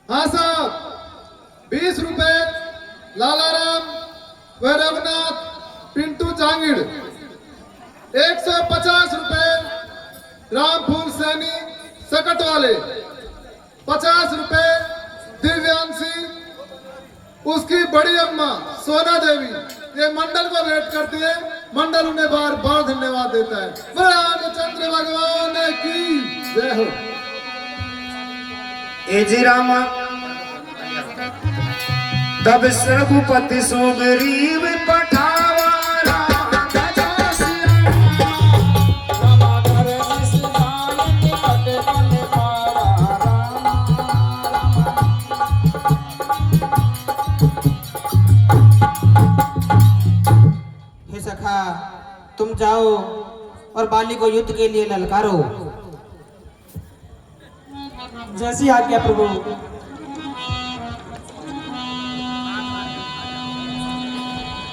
हाँ साहब, 20 रुपए लालाराम व रघुनाथ पिंटू जांगिड़, 150 रुपए रामफूल सैनी सकट वाले, 50 रुपए दिव्यांशी उसकी बड़ी अम्मा सोना देवी। ये मंडल को भेंट करती है, मंडल उन्हें बार बार धन्यवाद देता है। रामचंद्र भगवान की जय हो। एजी रामा तब रघुपति सुग्रीव पठावा हे सखा, तुम जाओ और बाली को युद्ध के लिए ललकारो। जैसी आज्ञा प्रभु।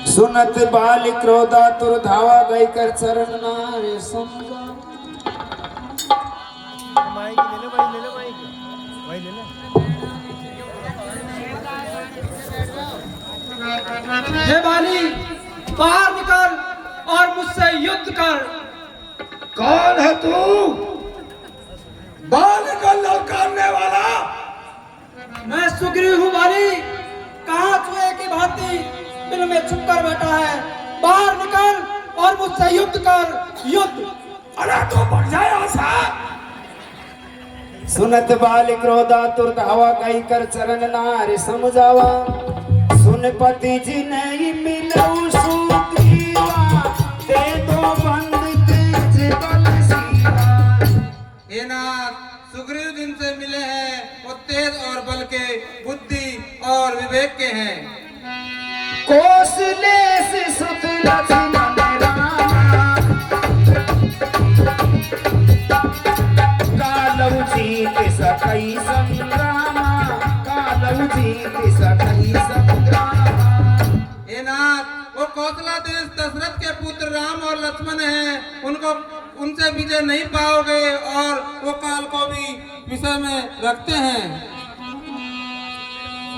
सुनत बाल क्रोधातुर धावा गई कर चरण नारे समझा। हे बाली, बाहर निकल और मुझसे युद्ध कर। कौन है तू? बाल को ललकारने वाला? मैं सुग्रीव हूँ बाली। कहाँ चूहे की भांति बिल में छुप कर बैठा है। बाहर निकल और मुझसे युद्ध कर। युद्ध। अरे तो बढ़ जाए आशा। सुनत बाल क्रोधातुर धावा गई कर चरण नारे समझावा। सुन पति जी नहीं मिलो सुग्रीवा, दे दो बंद तेज बल सीवा। हे नाथ, सुग्रीव जिनसे मिले हैं वो तेज और बल के, बुद्धि और विवेक के हैं। कौशले से सुत लक्ष्मण रामा, कालऊ जीत सकई संग्रामा, कालऊ जीत सकई संग्रामा। हे नाथ, वो कौशला देश दशरथ के पुत्र राम और लक्ष्मण हैं। उनसे विजय नहीं पाओगे और वो काल को भी विषय में रखते हैं।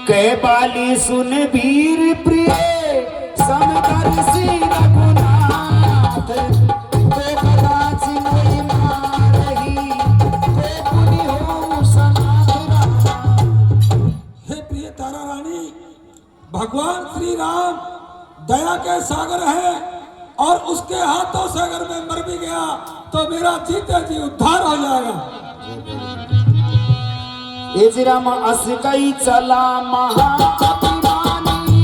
कै बाली सुन वीर प्रिय समदर्शी रघुनाथ, तो कदाचि नहीं मारही, तो पुनि हो सनाथ राम। हे प्रिय तारा रानी, भगवान श्री राम दया के सागर है और उसके हाथों से अगर मैं मर भी गया तो मेरा जीते जी उद्धार हो जाएगा। एज राम अस कई चला महाअभिमानी,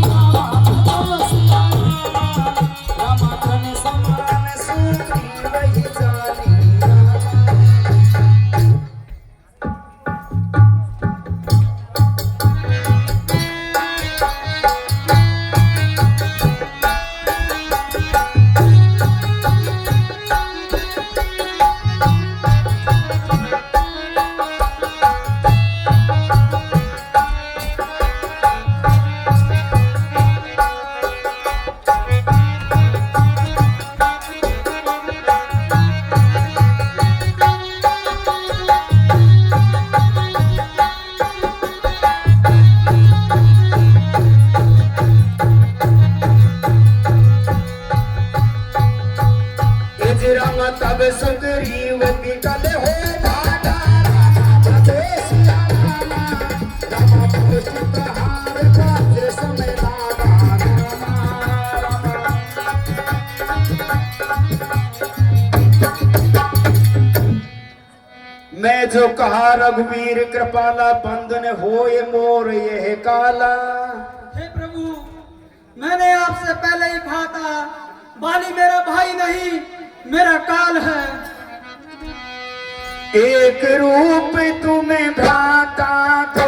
राम तन समान सुग्रीव ही जानी। तब सुग्रीव बिकल हो भाटा, बदेसिया रामा, रामा पुष्ट प्रहार काज समय लागा रामा। मैं जो कहा रघुवीर कृपाला, बंधन होए मोर यह काला। हे प्रभु, मैंने आपसे पहले ही कहा था, बाली मेरा भाई नहीं, मेरा काल है। एक रूप तुम्हें भ्राता तो,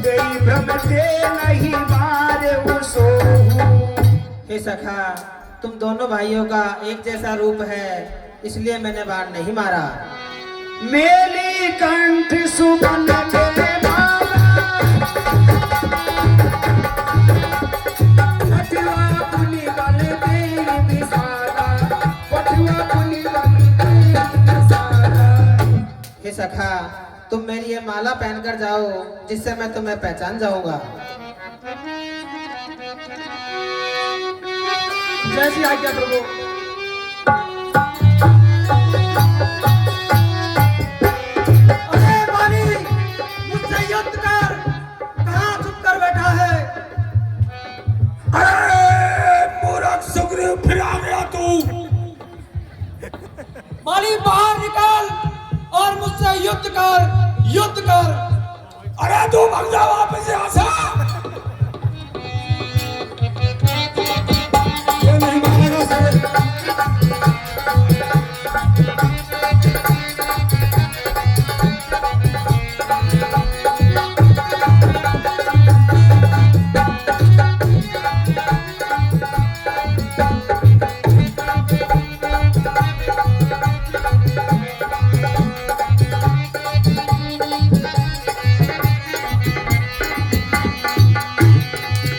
गई भ्रम के नहीं मारे उसो। हे सखा, तुम दोनों भाइयों का एक जैसा रूप है, इसलिए मैंने बाण नहीं मारा। मेली कंठ सुबन के माला, सखा, तुम मेरी ये माला पहनकर जाओ, जिससे मैं तुम्हें पहचान जाऊंगा। जैसी आज्ञा प्रभु। अरे माली, मुझसे युद्ध कर, कहाँ छुप कर बैठा है? अरे मूर्ख सुग्रीव, फिर आ गया तू। माली बाहर निकल और मुझसे युद्ध कर, युद्ध कर। अरे तू भाग जा वापस यहाँ से। ये नहीं मानेगा सर।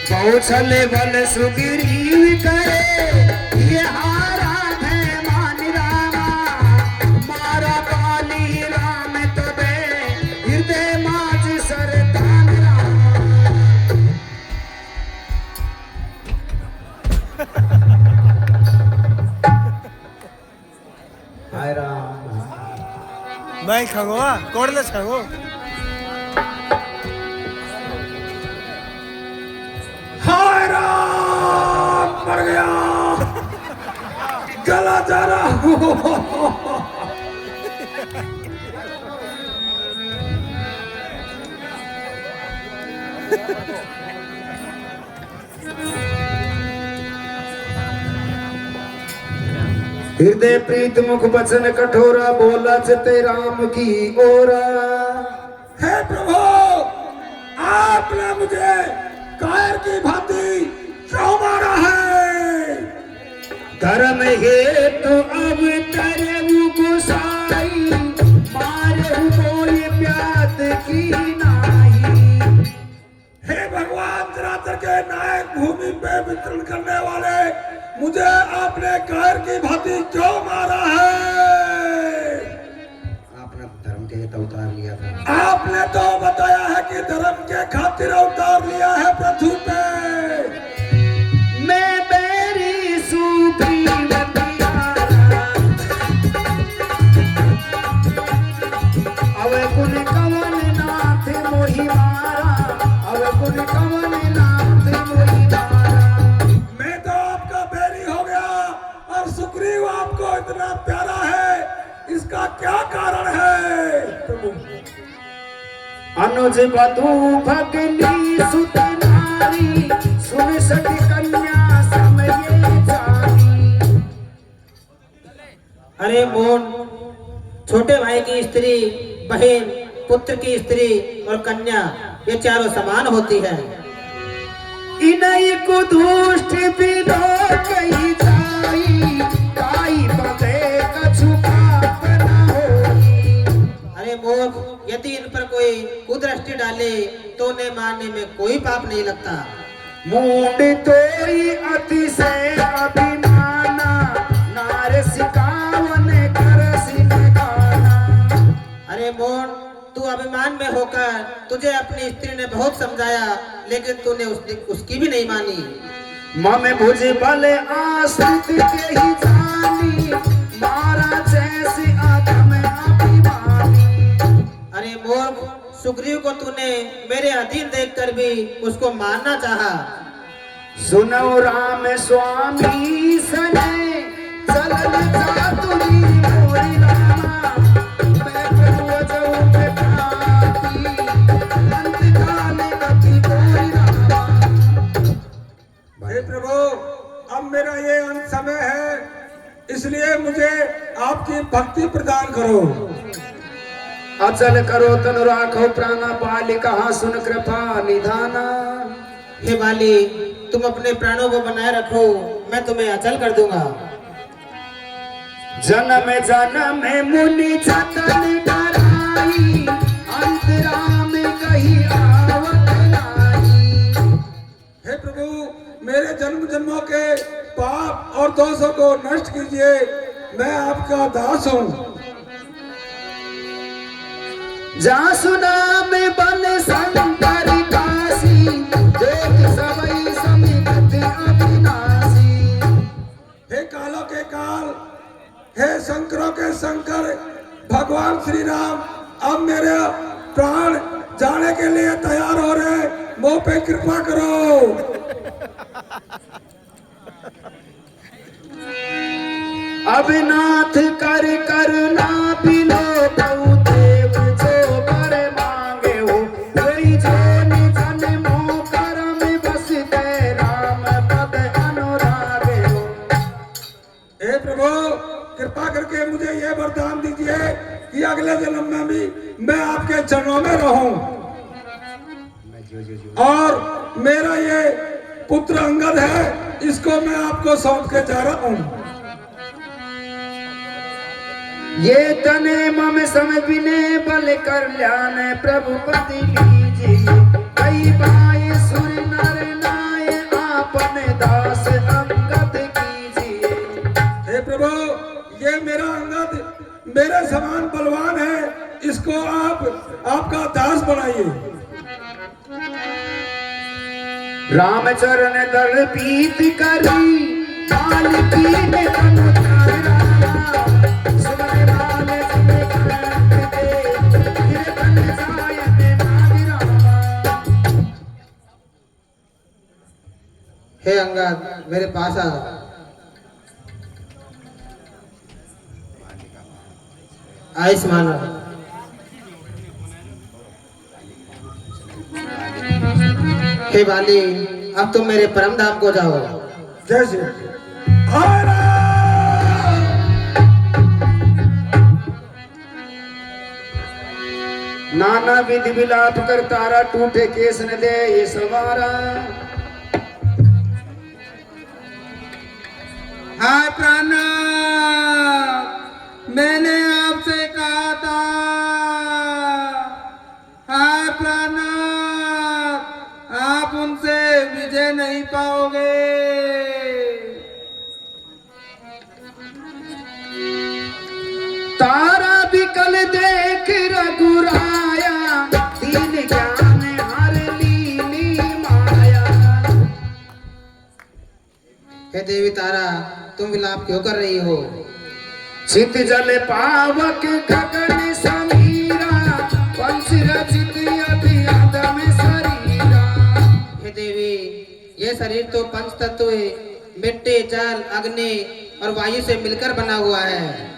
कौशल बल सुग्रीव करे, ये हारा है मान रामा, मारा बाली राम तबे, हृदय माज सरतान रामा। हाय राम। मैं खाऊंगा, कौन ना खाऊं? हाय राम, मर गया, गला जा रहा हूँ। हृदय प्रीत मुख वचन कठोरा, बोला चते राम की ओरा। हे प्रभु, आपने मुझे कायर की भांति क्यों मारा है? धर्म हेतु अब तरु गुसाई, मारहु कोई प्याद की नाही। हे भगवान, धरातल के नायक, भूमि पे विचरण करने वाले मुझे आपने कायर की भांति क्यों मारा है? आपने धर्म के हेतु अवतार लिया था। आपने तो बताया है कि धर्म के खातिर अवतार लिया है पृथ्वी पे। मैं बेरी सुग्रीव अवे कुन कवन नाथ मोहि मारा, अवे कुन कवन नाथ मोहि मारा। मैं तो आपका बैरी हो गया, और सुग्रीव आपको इतना प्यारा है, इसका क्या कारण है? अनुज बधू भगनी सुत नारी, सुन सखी कन्या समय जानी। अरे मोन, छोटे भाई की स्त्री, बहन, पुत्र की स्त्री और कन्या, ये चारों समान होती है। इनई को दुष्ट बिलो कही जाई, काई बदे कछु पाप न होई। अरे मूर्ख, यदि इन पर कोई कुदृष्टि डाले तो उन्हें मारने में कोई पाप नहीं लगता। मूड तोई अतिशय अभिमाना, नार सिकावन करसि गाना। अरे मोन, तू अभिमान में होकर तुझे अपनी स्त्री ने बहुत समझाया, लेकिन तूने उसकी भी नहीं मानी। मम भुज बल आश्रित के ही जानी, मारा जैसी आदम अभिमानी। अरे मूर्ख, सुग्रीव को तूने मेरे अधीन देखकर भी उसको मारना चाहा। सुनो राम स्वामी सने, चलन चातुरी मोरी रामा, मैं प्रभु जऊ बेटाती, अंत काल गति मोरी रामा। हे प्रभु, अब मेरा ये अंत समय है, इसलिए मुझे आपकी भक्ति प्रदान करो। अचल करो तन राखो प्राणा, बाली कहा सुन कृपा निधाना। हे बाली, तुम अपने प्राणों को बनाए रखो, मैं तुम्हें अचल कर दूंगा। जन्म जन्म मुनि जतन कराई, अंतरा में कही आवत नाही। हे प्रभु, मेरे जन्म जन्मों के पाप और दोषों को नष्ट कीजिए, मैं आपका दास हूँ। जासु नाम बल शंकर काशी, देख सबई समित अविनाशी। हे कालों के काल, हे शंकरों के शंकर, भगवान श्री राम अब मेरे प्राण जाने के लिए तैयार हो रहे, मुझ पे कृपा करो। अब नाथ कर करुणा बिलो तऊ देव, जो बर मांगे हो वही जो निधन मोह करम बसते, राम पद अनुरागे हो। हे प्रभु, कृपा करके मुझे ये वरदान दीजिए कि अगले जन्म में भी मैं आपके चरणों में रहूं, और मेरा ये पुत्र अंगद है, इसको मैं आपको सौंप के जा रहा हूं। ये तने मम सम बिने बल कल्याण, प्रभु पति लीजिए कई बाय सुर नर नाय, आपन दास अंगद कीजिए। हे प्रभु, ये मेरा अंगद मेरे समान बलवान है, इसको आप आपका दास बनाइए। रामचरण दल पीत करी, बाल कीन तनु तारा, सुमन बाल जिने करत दे, गिर बन सायन नाविरामा। हे अंगद, मेरे पास आ। आयुष्मान रहो। हे बाली, अब तुम मेरे परम धाम को जाओ। जैसे नाना विधि विलाप कर तारा, टूटे केस न दे ये सवारा। हाय प्राणनाथ, मैंने आपसे कहा था, हाय प्राणनाथ, आप उनसे विजय नहीं पाओगे। तारा बिकल देख रघुराया, दीन ज्ञान हर लीनी माया। हे देवी तारा, तुम विलाप क्यों कर रही हो? चित जल पावक गगन समीरा, पंच रचित अति अदम शरीरा। हे देवी, ये शरीर तो पंच तत्व मिट्टी, जल, अग्नि और वायु से मिलकर बना हुआ है।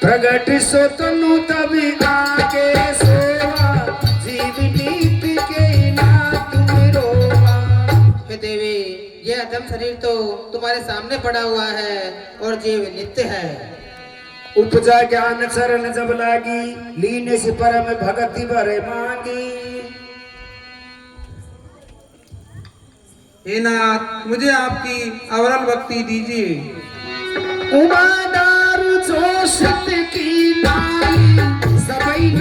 प्रगट सो तनु तभी आके सोवा, जीव नीति के ना तुम रोवा। हे देवी, ये अधम शरीर तो तुम्हारे सामने पड़ा हुआ है और जीव नित्य है। उपजा ज्ञान चरण जब लागी, लीने से परम भगति भरे मांगी। हे नाथ, मुझे आपकी अविरल भक्ति दीजिए। उमा दारू जोशित की नाई, सबई न